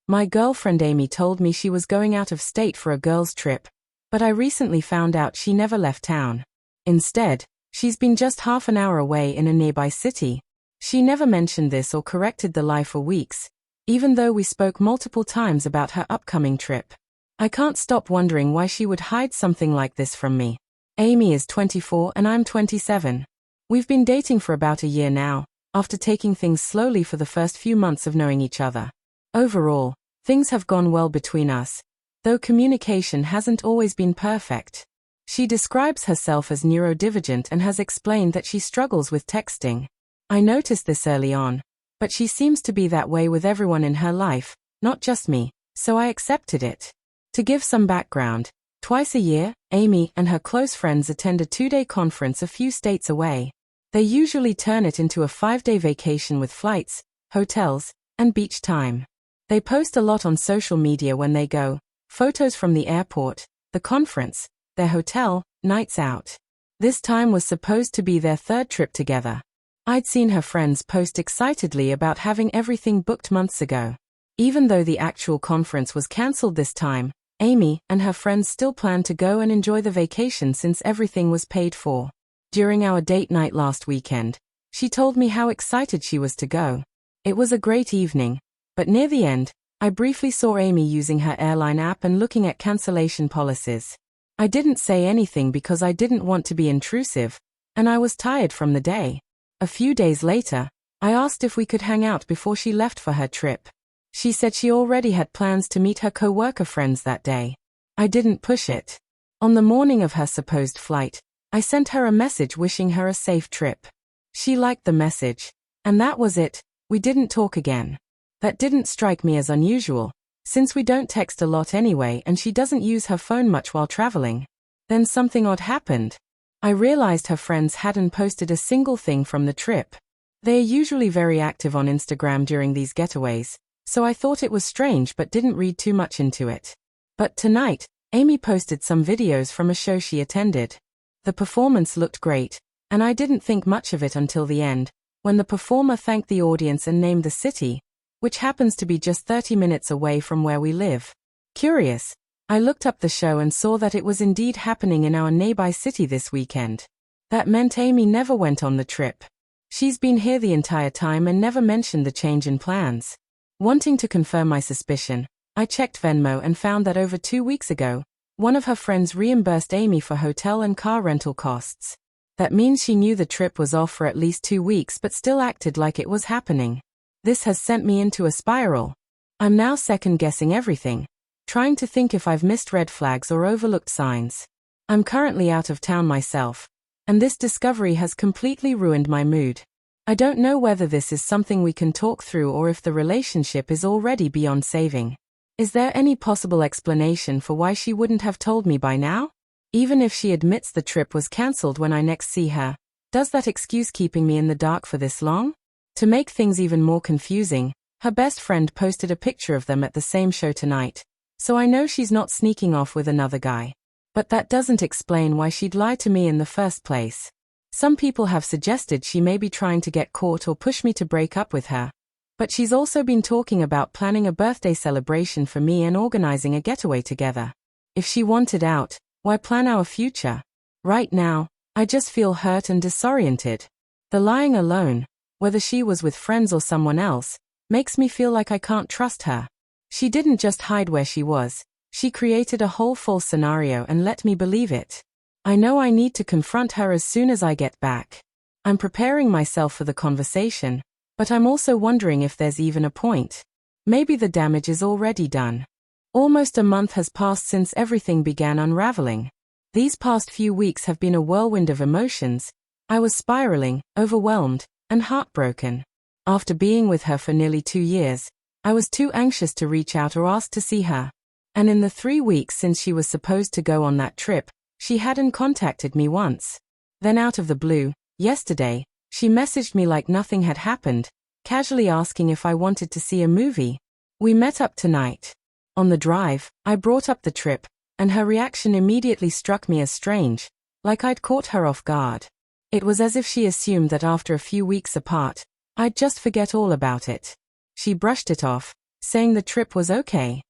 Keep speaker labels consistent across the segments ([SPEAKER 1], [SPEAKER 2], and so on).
[SPEAKER 1] My girlfriend Amy told me she was going out of state for a girls' trip, but I recently found out she never left town. Instead, she's been just half an hour away in a nearby city. She never mentioned this or corrected the lie for weeks, even though we spoke multiple times about her upcoming trip. I can't stop wondering why she would hide something like this from me. Amy is 24 and I'm 27. We've been dating for about a year now, after taking things slowly for the first few months of knowing each other. Overall, things have gone well between us, though communication hasn't always been perfect. She describes herself as neurodivergent and has explained that she struggles with texting. I noticed this early on, but she seems to be that way with everyone in her life, not just me, so I accepted it. To give some background, twice a year, Amy and her close friends attend a 2-day conference a few states away. They usually turn it into a 5-day vacation with flights, hotels, and beach time. They post a lot on social media when they go, photos from the airport, the conference, their hotel, nights out. This time was supposed to be their 3rd trip together. I'd seen her friends post excitedly about having everything booked months ago. Even though the actual conference was cancelled this time, Amy and her friends still planned to go and enjoy the vacation since everything was paid for. During our date night last weekend, she told me how excited she was to go. It was a great evening, but near the end, I briefly saw Amy using her airline app and looking at cancellation policies. I didn't say anything because I didn't want to be intrusive, and I was tired from the day. A few days later, I asked if we could hang out before she left for her trip. She said she already had plans to meet her co-worker friends that day. I didn't push it. On the morning of her supposed flight, I sent her a message wishing her a safe trip. She liked the message, and that was it. We didn't talk again. That didn't strike me as unusual, since we don't text a lot anyway and she doesn't use her phone much while traveling. Then something odd happened. I realized her friends hadn't posted a single thing from the trip. They are usually very active on Instagram during these getaways, so I thought it was strange but didn't read too much into it. But tonight, Amy posted some videos from a show she attended. The performance looked great, and I didn't think much of it until the end, when the performer thanked the audience and named the city, which happens to be just 30 minutes away from where we live. Curious, I looked up the show and saw that it was indeed happening in our nearby city this weekend. That meant Amy never went on the trip. She's been here the entire time and never mentioned the change in plans. Wanting to confirm my suspicion, I checked Venmo and found that over 2 weeks ago, one of her friends reimbursed Amy for hotel and car rental costs. That means she knew the trip was off for at least 2 weeks but still acted like it was happening. This has sent me into a spiral. I'm now second-guessing everything, trying to think if I've missed red flags or overlooked signs. I'm currently out of town myself, and this discovery has completely ruined my mood. I don't know whether this is something we can talk through or if the relationship is already beyond saving. Is there any possible explanation for why she wouldn't have told me by now? Even if she admits the trip was cancelled when I next see her, does that excuse keeping me in the dark for this long? To make things even more confusing, her best friend posted a picture of them at the same show tonight, so I know she's not sneaking off with another guy. But that doesn't explain why she'd lie to me in the first place. Some people have suggested she may be trying to get caught or push me to break up with her. But she's also been talking about planning a birthday celebration for me and organizing a getaway together. If she wanted out, why plan our future? Right now, I just feel hurt and disoriented. The lying alone, whether she was with friends or someone else, makes me feel like I can't trust her. She didn't just hide where she was, she created a whole false scenario and let me believe it. I know I need to confront her as soon as I get back. I'm preparing myself for the conversation, but I'm also wondering if there's even a point. Maybe the damage is already done. Almost a month has passed since everything began unraveling. These past few weeks have been a whirlwind of emotions. I was spiraling, overwhelmed, and heartbroken. After being with her for nearly 2 years, I was too anxious to reach out or ask to see her. And in the 3 weeks since she was supposed to go on that trip, she hadn't contacted me once. Then out of the blue, yesterday, she messaged me like nothing had happened, casually asking if I wanted to see a movie. We met up tonight. On the drive, I brought up the trip, and her reaction immediately struck me as strange, like I'd caught her off guard. It was as if she assumed that after a few weeks apart, I'd just forget all about it. She brushed it off, saying the trip was okay.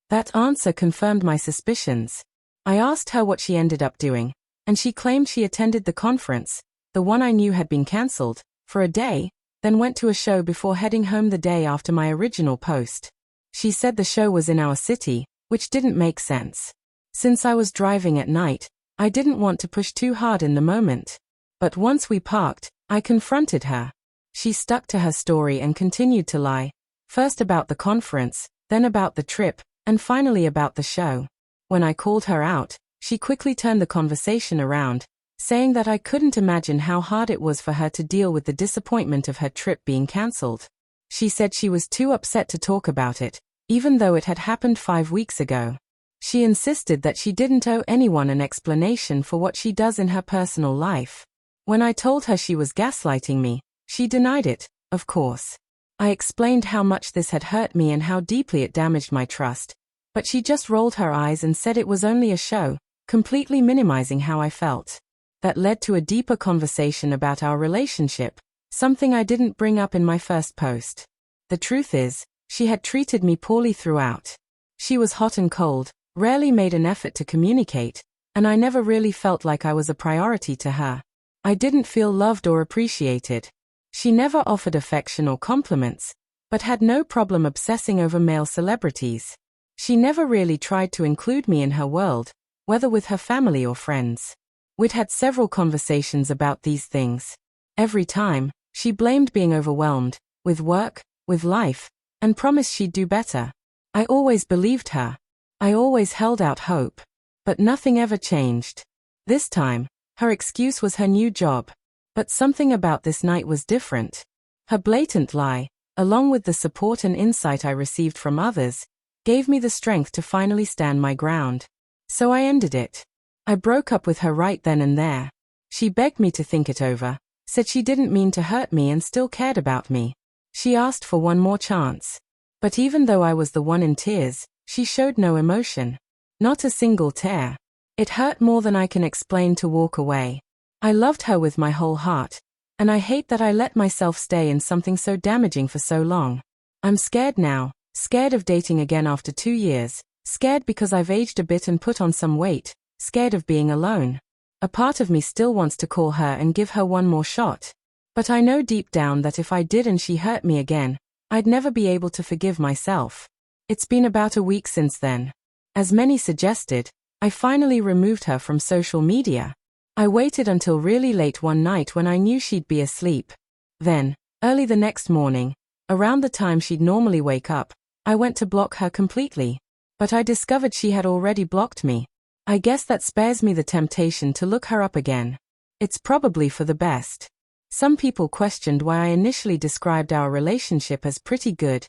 [SPEAKER 1] That answer confirmed my suspicions. I asked her what she ended up doing, and she claimed she attended the conference, the one I knew had been cancelled, for a day, then went to a show before heading home the day after my original post. She said the show was in our city, which didn't make sense. Since I was driving at night, I didn't want to push too hard in the moment. But once we parked, I confronted her. She stuck to her story and continued to lie, first about the conference, then about the trip, and finally about the show. When I called her out, she quickly turned the conversation around, saying that I couldn't imagine how hard it was for her to deal with the disappointment of her trip being cancelled. She said she was too upset to talk about it, even though it had happened 5 weeks ago. She insisted that she didn't owe anyone an explanation for what she does in her personal life. When I told her she was gaslighting me, she denied it, of course. I explained how much this had hurt me and how deeply it damaged my trust, but she just rolled her eyes and said it was only a show, completely minimizing how I felt. That led to a deeper conversation about our relationship, something I didn't bring up in my first post. The truth is, she had treated me poorly throughout. She was hot and cold, rarely made an effort to communicate, and I never really felt like I was a priority to her. I didn't feel loved or appreciated. She never offered affection or compliments, but had no problem obsessing over male celebrities. She never really tried to include me in her world, whether with her family or friends. We'd had several conversations about these things. Every time, she blamed being overwhelmed, with work, with life, and promised she'd do better. I always believed her. I always held out hope. But nothing ever changed. This time, her excuse was her new job. But something about this night was different. Her blatant lie, along with the support and insight I received from others, gave me the strength to finally stand my ground. So I ended it. I broke up with her right then and there. She begged me to think it over, said she didn't mean to hurt me and still cared about me. She asked for one more chance. But even though I was the one in tears, she showed no emotion. Not a single tear. It hurt more than I can explain to walk away. I loved her with my whole heart, and I hate that I let myself stay in something so damaging for so long. I'm scared now, scared of dating again after 2 years, scared because I've aged a bit and put on some weight, scared of being alone. A part of me still wants to call her and give her one more shot. But I know deep down that if I did and she hurt me again, I'd never be able to forgive myself. It's been about a week since then. As many suggested, I finally removed her from social media. I waited until really late one night when I knew she'd be asleep. Then, early the next morning, around the time she'd normally wake up, I went to block her completely. But I discovered she had already blocked me. I guess that spares me the temptation to look her up again. It's probably for the best. Some people questioned why I initially described our relationship as pretty good,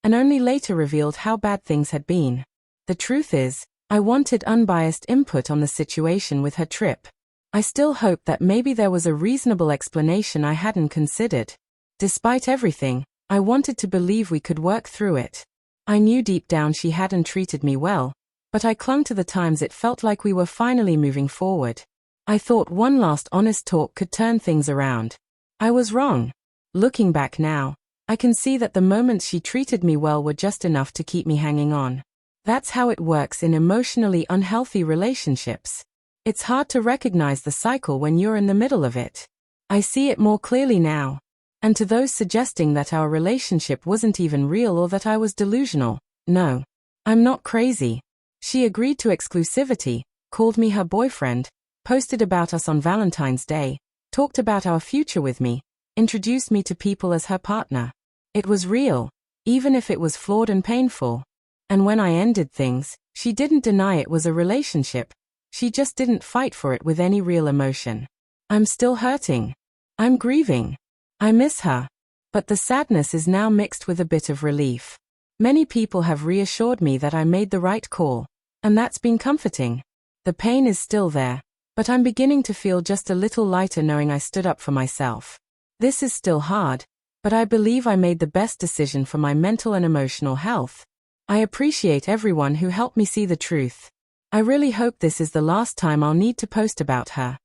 [SPEAKER 1] and only later revealed how bad things had been. The truth is, I wanted unbiased input on the situation with her trip. I still hoped that maybe there was a reasonable explanation I hadn't considered. Despite everything, I wanted to believe we could work through it. I knew deep down she hadn't treated me well, but I clung to the times it felt like we were finally moving forward. I thought one last honest talk could turn things around. I was wrong. Looking back now, I can see that the moments she treated me well were just enough to keep me hanging on. That's how it works in emotionally unhealthy relationships. It's hard to recognize the cycle when you're in the middle of it. I see it more clearly now. And to those suggesting that our relationship wasn't even real or that I was delusional, no. I'm not crazy. She agreed to exclusivity, called me her boyfriend, posted about us on Valentine's Day, talked about our future with me, introduced me to people as her partner. It was real, even if it was flawed and painful. And when I ended things, she didn't deny it was a relationship. She just didn't fight for it with any real emotion. I'm still hurting. I'm grieving. I miss her. But the sadness is now mixed with a bit of relief. Many people have reassured me that I made the right call, and that's been comforting. The pain is still there, but I'm beginning to feel just a little lighter knowing I stood up for myself. This is still hard, but I believe I made the best decision for my mental and emotional health. I appreciate everyone who helped me see the truth. I really hope this is the last time I'll need to post about her.